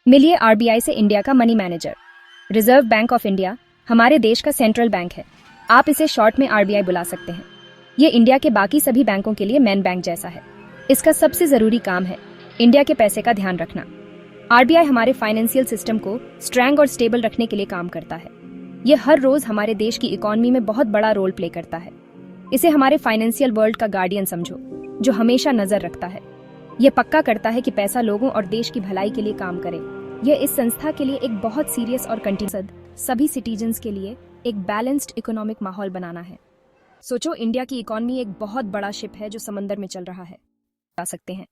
मिलिए आरबीआई से इंडिया का money manager. Reserve bank of India हमारे देश का सेंट्रल बैंक है। आप इसे शॉर्ट में आरबीआई बुला सकते हैं। ये इंडिया के बाकी सभी बैंकों के लिए मेन बैंक जैसा है। इसका सबसे जरूरी काम है इंडिया के पैसे का ध्यान रखना। आरबीआई हमारे फाइनेंशियल सिस्टम को स्ट्रांग और स्टेबल रखने के लिए काम करता है। ये हर रोज हमारे देश की इकोनॉमी में बहुत बड़ा रोल प्ले करता है। इसे हमारे फाइनेंशियल वर्ल्ड का गार्डियन समझो, जो हमेशा नजर रखता है। यह पक्का करता है कि पैसा लोगों और देश की भलाई के लिए काम करे। यह इस संस्था के लिए एक बहुत सीरियस और कंटिन्यूअस सभी सिटीजन्स के लिए एक बैलेंस्ड इकोनॉमिक माहौल बनाना है। सोचो, इंडिया की इकोनॉमी एक बहुत बड़ा शिप है जो समंदर में चल रहा है। जा सकते हैं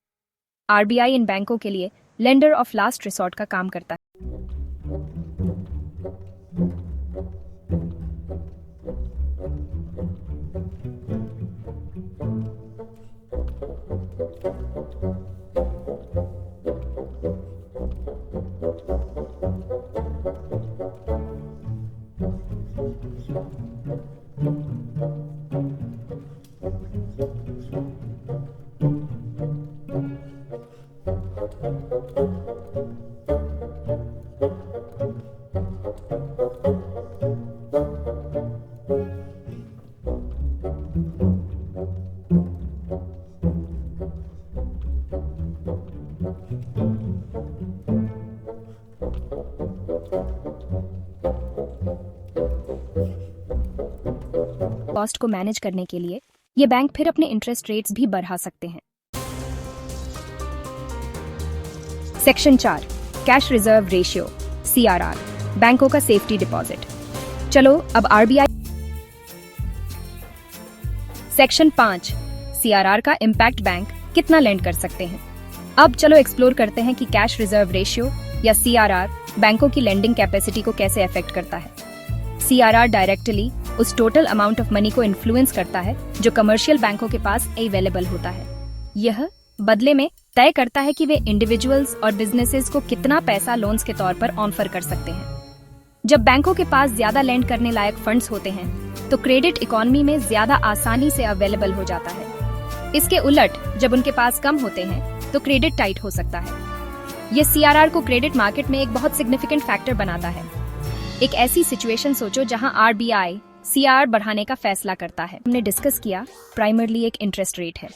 आरबीआई इन बैंकों के लिए लेंडर ऑफ लास्ट रिसोर्ट का काम करता है। कॉस्ट को मैनेज करने के लिए ये बैंक फिर अपने इंटरेस्ट रेट्स भी बढ़ा सकते हैं। Section 4 cash reserve ratio CRR, बैंकों का सेफ्टी डिपॉजिट। चलो अब आरबीआई। सेक्शन 5 सीआरआर का इम्पैक्ट बैंक कितना लेंड कर सकते हैं। अब चलो एक्सप्लोर करते हैं कि कैश रिजर्व रेशियो या सीआरआर बैंकों की लेंडिंग कैपेसिटी को कैसे अफेक्ट करता है। सीआरआर डायरेक्टली उस टोटल अमाउंट ऑफ मनी को इन्फ्लुएंस करता है जो कमर्शियल बैंकों के पास अवेलेबल होता है। यह बदले में तय करता है कि वे इंडिविजुअल्स और बिजनेसेस को कितना पैसा लोन्स के तौर पर ऑफर कर सकते हैं। जब बैंकों के पास ज्यादा लेंड करने लायक फंड्स होते हैं तो क्रेडिट इकोनॉमी में ज्यादा आसानी से अवेलेबल हो जाता है। इसके उलट जब उनके पास कम होते हैं तो क्रेडिट टाइट हो सकता है। यह सीआरआर को क्रेडिट मार्केट में एक बहुत सिग्निफिकेंट फैक्टर बनाता है। एक ऐसी सिचुएशन सोचो जहां आरबीआई सीआरआर बढ़ाने का फैसला करता है। हमने डिस्कस किया प्राइमरली एक इंटरेस्ट रेट है।